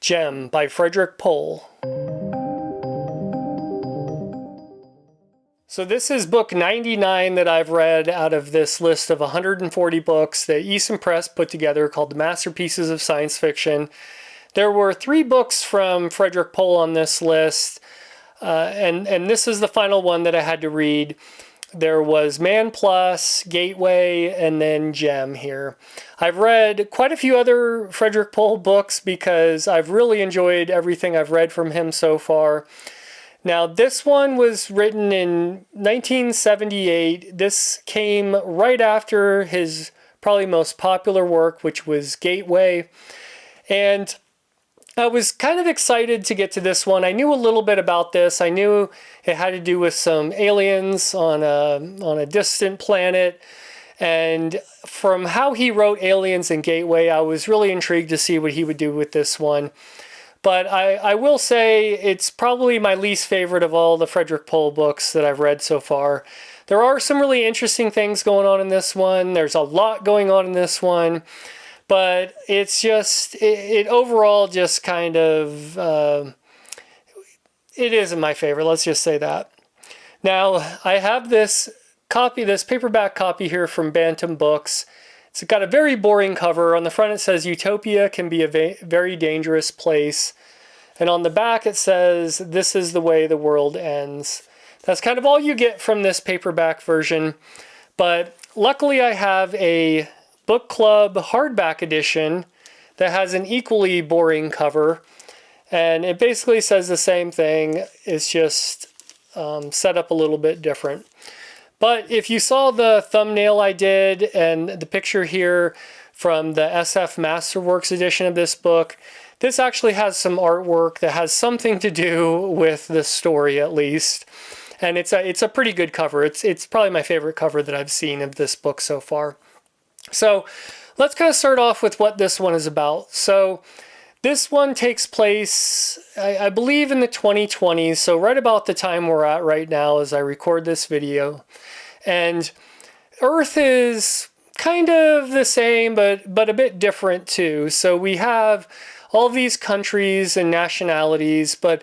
Gem by Frederik Pohl. So this is book 99 that I've read out of this list of 140 books that Easton Press put together called The Masterpieces of Science Fiction. There were 3 books from Frederik Pohl on this list, and this is the final one that I had to read. There was Man Plus, Gateway, and then Gem here. I've read quite a few other Frederik Pohl books because I've really enjoyed everything I've read from him so far. Now, this one was written in 1978. This came right after his probably most popular work, which was Gateway. And I was kind of excited to get to this one. I knew a little bit about this. I knew it had to do with some aliens on a distant planet. And from how he wrote Aliens and Gateway, I was really intrigued to see what he would do with this one. But I will say it's probably my least favorite of all the Frederik Pohl books that I've read so far. There are some really interesting things going on in this one. There's a lot going on in this one. But it's just, it overall just kind of, it isn't my favorite. Let's just say that. Now, I have this paperback copy here from Bantam Books. It's got a very boring cover. On the front it says, "Utopia can be a very dangerous place." And on the back it says, "This is the way the world ends." That's kind of all you get from this paperback version. But luckily I have a book club hardback edition that has an equally boring cover. And it basically says the same thing. It's just set up a little bit different. But if you saw the thumbnail I did and the picture here from the SF Masterworks edition of this book, this actually has some artwork that has something to do with the story at least. And it's a pretty good cover. It's probably my favorite cover that I've seen of this book so far. So let's kind of start off with what this one is about. So this one takes place, I believe, in the 2020s, so right about the time we're at right now as I record this video. And Earth is kind of the same, but a bit different too. So we have all these countries and nationalities, but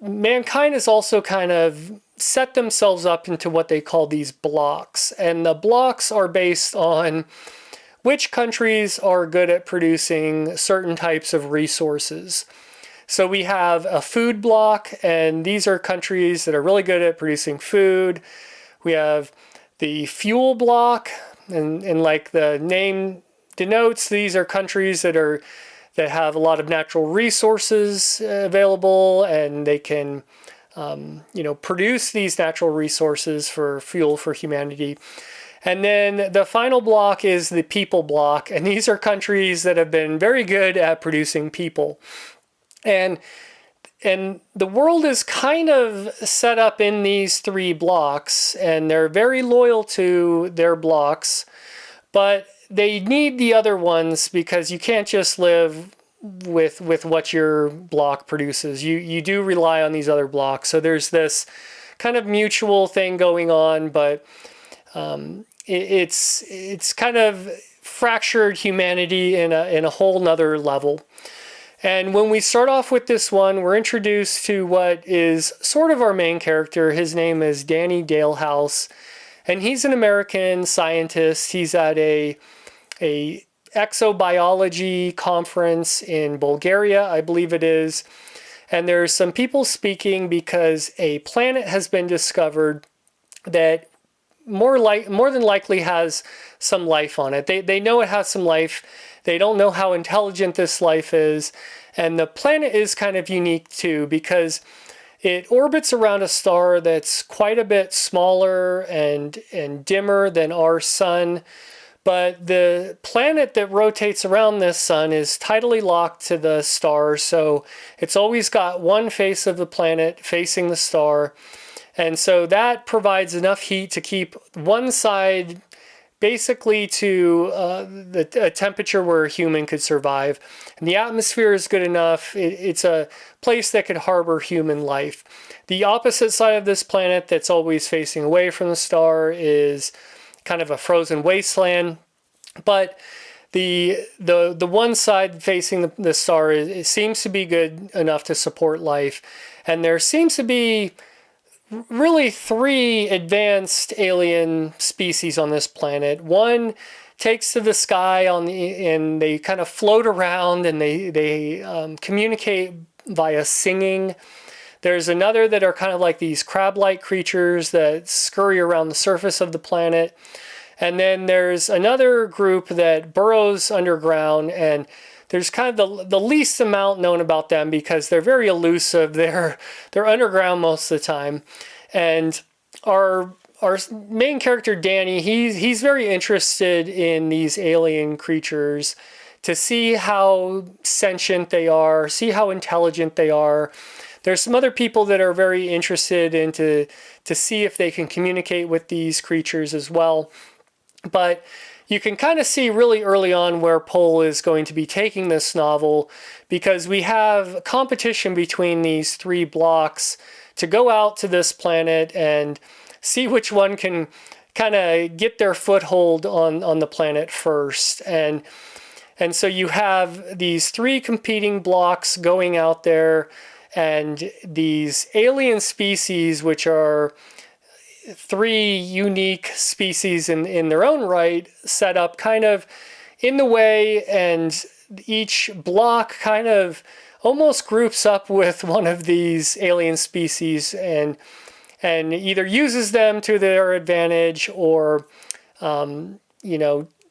mankind has also kind of set themselves up into what they call these blocks. And the blocks are based on which countries are good at producing certain types of resources. So we have a food block, and these are countries that are really good at producing food. We have the fuel block, and like the name denotes, these are countries that have a lot of natural resources available, and they can produce these natural resources for fuel for humanity. And then the final block is the people block, and these are countries that have been very good at producing people. And the world is kind of set up in these 3 blocks, and they're very loyal to their blocks, but they need the other ones because you can't just live with what your block produces. You do rely on these other blocks. So there's this kind of mutual thing going on, but it's kind of fractured humanity in a whole nother level. And when we start off with this one, we're introduced to what is sort of our main character. His name is Danny Dalehouse, and he's an American scientist. He's at a exobiology conference in Bulgaria, I believe it is. And there's some people speaking because a planet has been discovered that more than likely has some life on it. They know it has some life. They don't know how intelligent this life is. And the planet is kind of unique too because it orbits around a star that's quite a bit smaller and dimmer than our sun. But the planet that rotates around this sun is tidally locked to the star. So it's always got one face of the planet facing the star. And so that provides enough heat to keep one side basically to a temperature where a human could survive. And the atmosphere is good enough. It's a place that could harbor human life. The opposite side of this planet that's always facing away from the star is kind of a frozen wasteland. But the one side facing the star it seems to be good enough to support life, and there seems to be really three advanced alien species on this planet. One takes to the sky and they kind of float around, and they communicate via singing. There's another that are kind of like these crab-like creatures that scurry around the surface of the planet. And then there's another group that burrows underground, and there's kind of the least amount known about them because they're very elusive. They're underground most of the time. And our main character, Danny, he's very interested in these alien creatures to see how sentient they are, see how intelligent they are. There's some other people that are very interested in to see if they can communicate with these creatures as well. But you can kind of see really early on where Pohl is going to be taking this novel, because we have competition between these three blocks to go out to this planet and see which one can kind of get their foothold on the planet first. And so you have these three competing blocks going out there, and these alien species, which are three unique species in their own right, set up kind of in the way, and each block kind of almost groups up with one of these alien species and either uses them to their advantage or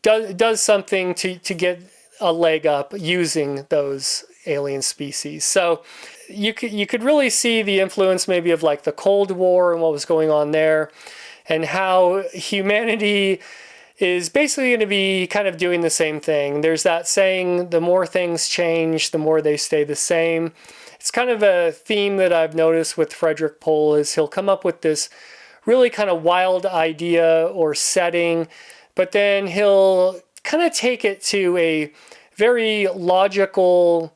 does something to get a leg up using those alien species. So you could really see the influence maybe of like the Cold War and what was going on there, and how humanity is basically going to be kind of doing the same thing. There's that saying, the more things change, the more they stay the same. It's kind of a theme that I've noticed with Frederik Pohl, is he'll come up with this really kind of wild idea or setting, but then he'll kind of take it to a very logical,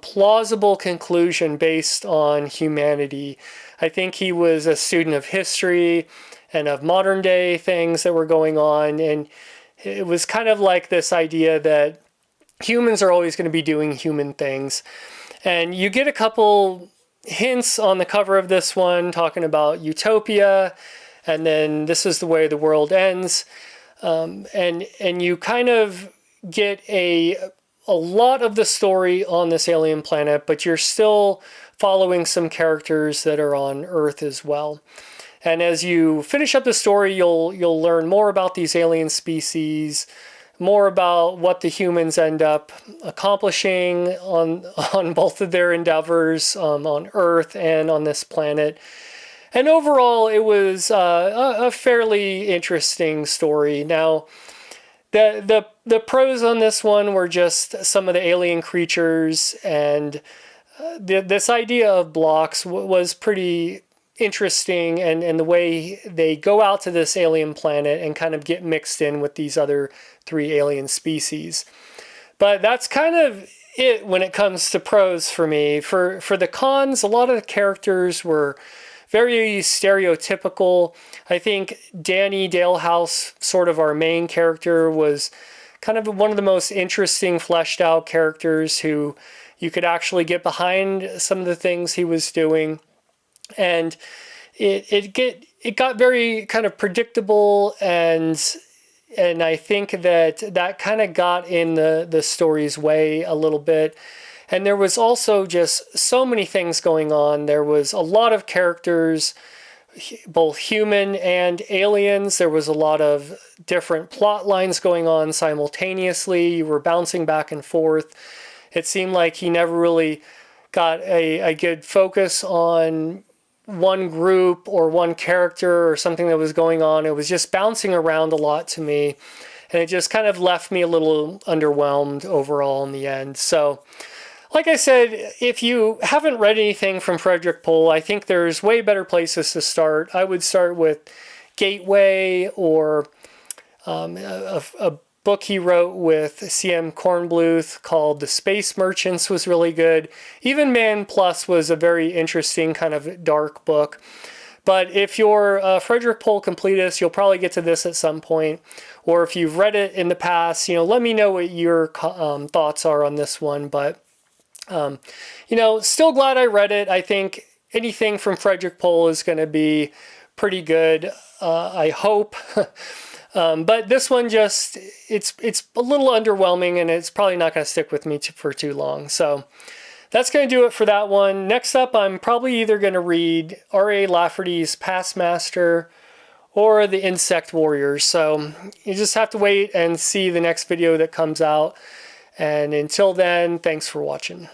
plausible conclusion based on humanity. I think he was a student of history and of modern day things that were going on, and it was kind of like this idea that humans are always going to be doing human things. And you get a couple hints on the cover of this one talking about utopia, and then this is the way the world ends, and you kind of get a lot of the story on this alien planet, but you're still following some characters that are on Earth as well. And as you finish up the story, you'll learn more about these alien species, more about what the humans end up accomplishing on both of their endeavors on Earth and on this planet. And overall, it was a fairly interesting story. Now, the pros on this one were just some of the alien creatures, and this idea of blocks was pretty interesting, and the way they go out to this alien planet and kind of get mixed in with these other three alien species. But that's kind of it when it comes to pros for me. For the cons, a lot of the characters were very stereotypical. I think Danny Dalehouse, sort of our main character, was kind of one of the most interesting fleshed out characters who you could actually get behind some of the things he was doing. And it got very kind of predictable, and I think that kind of got in the story's way a little bit. And there was also just so many things going on. There was a lot of characters, both human and aliens. There was a lot of different plot lines going on simultaneously. You were bouncing back and forth. It seemed like he never really got a good focus on one group or one character or something that was going on. It was just bouncing around a lot to me, and it just kind of left me a little underwhelmed overall in the end. So, like I said, if you haven't read anything from Frederik Pohl, I think there's way better places to start. I would start with Gateway, or a book he wrote with C.M. Kornbluth called The Space Merchants was really good. Even Man Plus was a very interesting kind of dark book. But if you're a Frederik Pohl completist, you'll probably get to this at some point. Or if you've read it in the past, let me know what your thoughts are on this one. But, still glad I read it. I think anything from Frederik Pohl is going to be pretty good, I hope. But this one it's a little underwhelming, and it's probably not going to stick with me for too long. So that's going to do it for that one. Next up, I'm probably either going to read R.A. Lafferty's Pastmaster or The Insect Warriors. So you just have to wait and see the next video that comes out. And until then, thanks for watching.